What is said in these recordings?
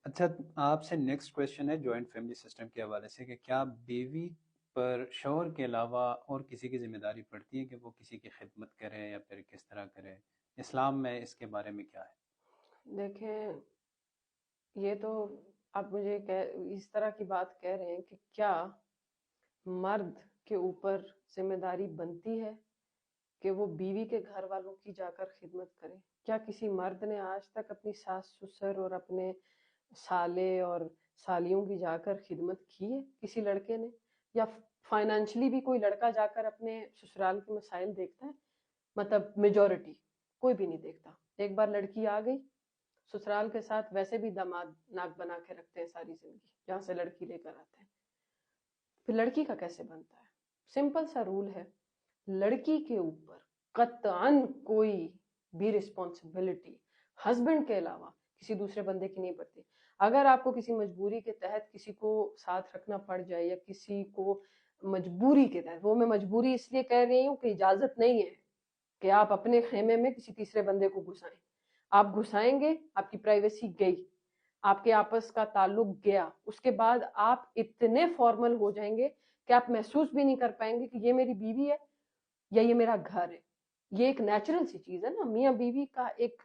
اچھا، آپ سے نیکسٹ کویشچن ہے جوائنٹ فیملی سسٹم کے حوالے سے کہ کیا بیوی پر شوہر کے علاوہ اور کسی کی ذمہ داری پڑتی ہے کہ وہ کسی کی خدمت کرے یا پھر کس طرح کرے؟ اسلام میں اس کے بارے میں کیا ہے؟ دیکھیں، یہ تو آپ مجھے اس طرح کی بات کہہ رہے ہیں کہ کیا مرد کے اوپر ذمہ داری بنتی ہے کہ وہ بیوی کے گھر والوں کی جا کر خدمت کرے؟ کیا کسی مرد نے آج تک اپنی ساس سسر اور اپنے سالے اور سالیوں کی جا کر خدمت کی ہے کسی لڑکے نے؟ یا فائنینشلی بھی کوئی لڑکا جا کر اپنے سسرال کے مسائل دیکھتا ہے؟ مطلب میجورٹی کوئی بھی نہیں دیکھتا. ایک بار لڑکی آ گئی سسرال کے ساتھ، ویسے بھی داماد ناک بنا کے رکھتے ہیں ساری زندگی جہاں سے لڑکی لے کر آتے ہیں. پھر لڑکی کا کیسے بنتا ہے؟ سمپل سا رول ہے، لڑکی کے اوپر قطعاً کوئی بھی رسپانسبلٹی ہسبینڈ کے علاوہ کسی دوسرے بندے کی نہیں پڑتی. اگر آپ کو کسی مجبوری کے تحت کسی کو ساتھ رکھنا پڑ جائے یا کسی کو مجبوری کے تحت، وہ میں مجبوری اس لیے کہہ رہی ہوں کہ اجازت نہیں ہے کہ آپ اپنے خیمے میں کسی تیسرے بندے کو گھسائیں. آپ گھسائیں گے، آپ کی پرائیویسی گئی، آپ کے آپس کا تعلق گیا. اس کے بعد آپ اتنے فارمل ہو جائیں گے کہ آپ محسوس بھی نہیں کر پائیں گے کہ یہ میری بیوی ہے یا یہ میرا گھر ہے. یہ ایک نیچرل سی چیز ہے نا، میاں بیوی کا ایک،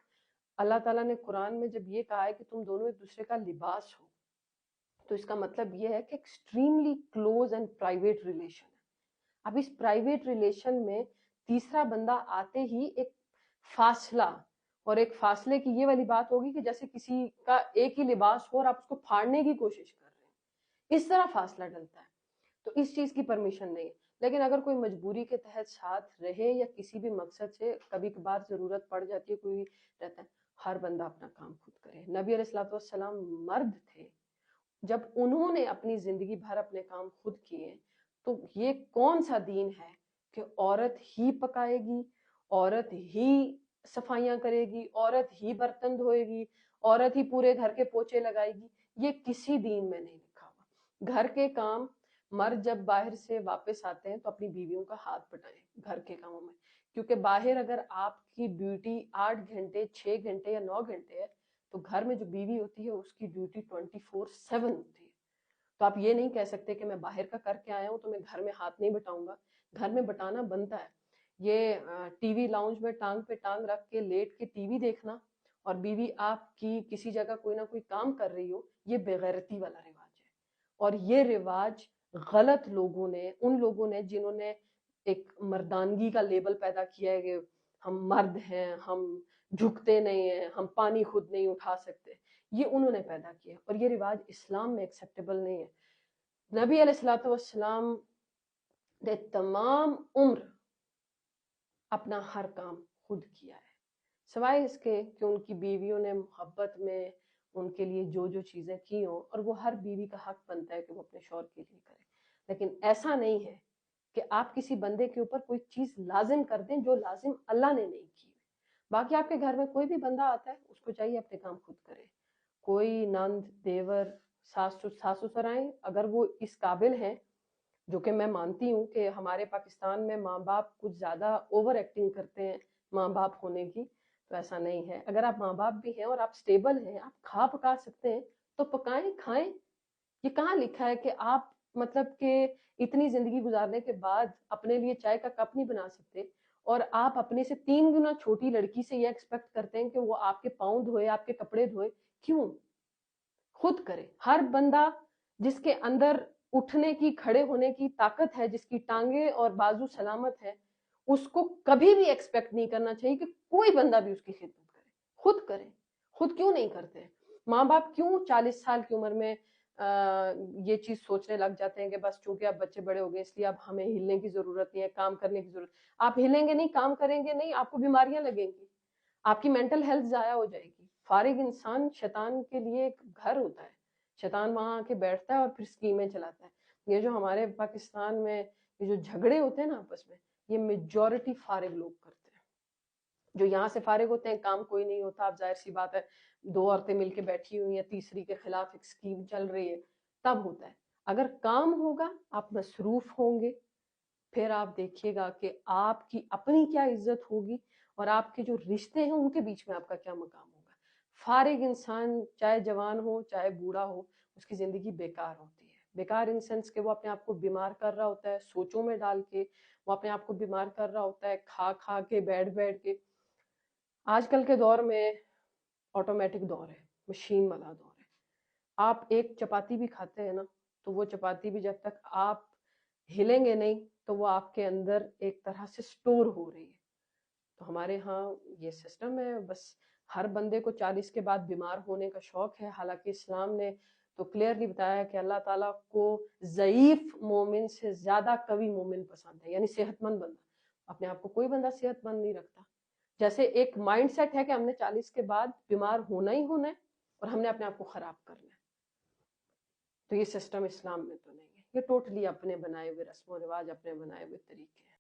اللہ تعالیٰ نے قرآن میں جب یہ کہا ہے کہ تم دونوں ایک دوسرے کا لباس ہو، تو اس کا مطلب یہ ہے کہ extremely close and private relation ہے. اب اس پرائیویٹ ریلیشن میں تیسرا بندہ آتے ہی ایک فاصلہ، اور ایک فاصلے کی یہ والی بات ہوگی کہ جیسے کسی کا ایک ہی لباس ہو اور آپ اس کو پھاڑنے کی کوشش کر رہے ہیں، اس طرح فاصلہ ڈلتا ہے. تو اس چیز کی پرمیشن نہیں ہے. لیکن اگر کوئی مجبوری کے تحت ساتھ رہے یا کسی بھی مقصد سے کبھی کبھار ضرورت پڑ جاتی ہے، کوئی رہتا ہے، ہر بندہ اپنا کام خود کرے. نبی علیہ الصلوۃ والسلام مرد تھے، جب انہوں نے اپنی زندگی بھر اپنے کام خود کیے، تو یہ کون سا دین ہے کہ عورت ہی پکائے گی، عورت ہی صفائیاں کرے گی، عورت ہی برتن دھوئے گی، عورت ہی پورے گھر کے پوچے لگائے گی؟ یہ کسی دین میں نہیں لکھا ہوا. گھر کے کام مرد جب باہر سے واپس آتے ہیں تو اپنی بیویوں کا ہاتھ بٹائیں گھر کے کاموں میں، کیونکہ باہر اگر آپ کی ڈیوٹی 8 گھنٹے 6 گھنٹے یا 9 گھنٹے ہے، تو گھر میں جو بیوی ہوتی ہے اس کی ڈیوٹی 24/7 ہوتی ہے. تو آپ یہ نہیں کہہ سکتے کہ میں باہر کا کر کے آیا ہوں تو میں گھر میں ہاتھ نہیں بٹاؤں گا. گھر میں بٹانا بنتا ہے. یہ ٹی وی لاؤنج میں ٹانگ پہ ٹانگ رکھ کے لیٹ کے ٹی وی دیکھنا اور بیوی آپ کی کسی جگہ کوئی نہ کوئی کام کر رہی ہو، یہ بے غیرتی والا رواج ہے. اور یہ رواج غلط لوگوں نے، ان لوگوں نے جنہوں نے ایک مردانگی کا لیبل پیدا کیا ہے کہ ہم مرد ہیں، ہم جھکتے نہیں ہیں، ہم پانی خود نہیں اٹھا سکتے، یہ انہوں نے پیدا کیا. اور یہ رواج اسلام میں ایکسیپٹیبل نہیں ہے. نبی علیہ الصلوۃ والسلام نے تمام عمر اپنا ہر کام خود کیا ہے، سوائے اس کے کہ ان کی بیویوں نے محبت میں ان کے لیے جو جو چیزیں کی ہوں، اور وہ ہر بیوی کا حق بنتا ہے کہ وہ اپنے شوہر کے لیے کرے. لیکن ایسا نہیں ہے کہ آپ کسی بندے کے اوپر کوئی چیز لازم کر دیں جو لازم اللہ نے نہیں کی. باقی آپ کے گھر میں کوئی بھی بندہ آتا ہے، اس کو چاہیے اپنے کام خود کرے. کوئی نند دیور ساس سسر آئیں، اگر وہ اس قابل ہیں، جو کہ میں مانتی ہوں کہ ہمارے پاکستان میں ماں باپ کچھ زیادہ اوور ایکٹنگ کرتے ہیں ماں باپ ہونے کی، تو ایسا نہیں ہے. اگر آپ ماں باپ بھی ہیں اور آپ سٹیبل ہیں، آپ کھا پکا سکتے ہیں، تو پکائیں کھائیں. یہ کہاں لکھا ہے کہ آپ مطلب کہ اتنی زندگی گزارنے کے بعد اپنے لیے چائے کا کپ نہیں بنا سکتے، اور آپ اپنے سے 3 گنا چھوٹی لڑکی سے یہ ایکسپیکٹ کرتے ہیں کہ وہ آپ کے پاؤں دھوئے، آپ کے کپڑے دھوئے؟ کیوں؟ خود کرے. ہر بندہ جس کے اندر اٹھنے کی، کھڑے ہونے کی طاقت ہے، جس کی ٹانگیں اور بازو سلامت ہے، اس کو کبھی بھی ایکسپیکٹ نہیں کرنا چاہیے کہ کوئی بندہ بھی اس کی خدمت کرے. خود کرے. خود کیوں نہیں کرتے؟ ماں باپ کیوں 40 سال کی عمر میں یہ چیز سوچنے لگ جاتے ہیں کہ بس چونکہ اب بچے بڑے ہو گئے اس لیے اب ہمیں ہلنے کی ضرورت نہیں ہے، کام کرنے کی ضرورت. آپ ہلیں گے نہیں، کام کریں گے نہیں، آپ کو بیماریاں لگیں گی، آپ کی مینٹل ہیلتھ ضائع ہو جائے گی. فارغ انسان شیطان کے لیے ایک گھر ہوتا ہے، شیطان وہاں آ کے بیٹھتا ہے اور پھر اسکیمیں چلاتا ہے. یہ جو ہمارے پاکستان میں یہ جو جھگڑے ہوتے ہیں نا آپس میں، یہ میجورٹی فارغ لوگ کرتے ہیں. جو یہاں سے فارغ ہوتے ہیں، کام کوئی نہیں ہوتا، اب ظاہر سی بات ہے 2 عورتیں مل کے بیٹھی ہوئی ہیں، تیسری کے خلاف ایک اسکیم چل رہی ہے، تب ہوتا ہے. اگر کام ہوگا، آپ مصروف ہوں گے، پھر آپ دیکھیے گا کہ آپ کی اپنی کیا عزت ہوگی اور آپ کے جو رشتے ہیں ان کے بیچ میں آپ کا کیا مقام ہوگا. فارغ انسان چاہے جوان ہو چاہے بوڑھا ہو اس کی زندگی بیکار ہوتی ہے. بیکار ان سینس کہ وہ اپنے آپ کو بیمار کر رہا ہوتا ہے سوچوں میں ڈال کے, وہ اپنے آپ کو بیمار کر رہا ہوتا ہے کھا کھا کے بیٹھ کے. آج کل کے دور میں آٹومیٹک دور ہے, مشین والا دور ہے. آپ ایک چپاتی بھی کھاتے ہیں نا تو وہ چپاتی بھی جب تک آپ ہلیں گے نہیں تو وہ آپ کے اندر ایک طرح سے سٹور ہو رہی ہے. تو ہمارے ہاں یہ سسٹم ہے. بس ہر بندے کو 40 کے بعد بیمار ہونے کا شوق ہے, حالانکہ اسلام نے تو کلیئرلی بتایا کہ اللہ تعالیٰ کو ضعیف مومن سے زیادہ قوی مومن پسند ہے, یعنی صحت مند بندہ. اپنے آپ کو کوئی بندہ صحت مند نہیں رکھتا. جیسے ایک مائنڈ سیٹ ہے کہ ہم نے 40 کے بعد بیمار ہونا ہی ہونا ہے اور ہم نے اپنے آپ کو خراب کرنا ہے. تو یہ سسٹم اسلام میں تو نہیں ہے. یہ ٹوٹلی اپنے بنائے ہوئے رسم و رواج, اپنے بنائے ہوئے طریقے ہیں.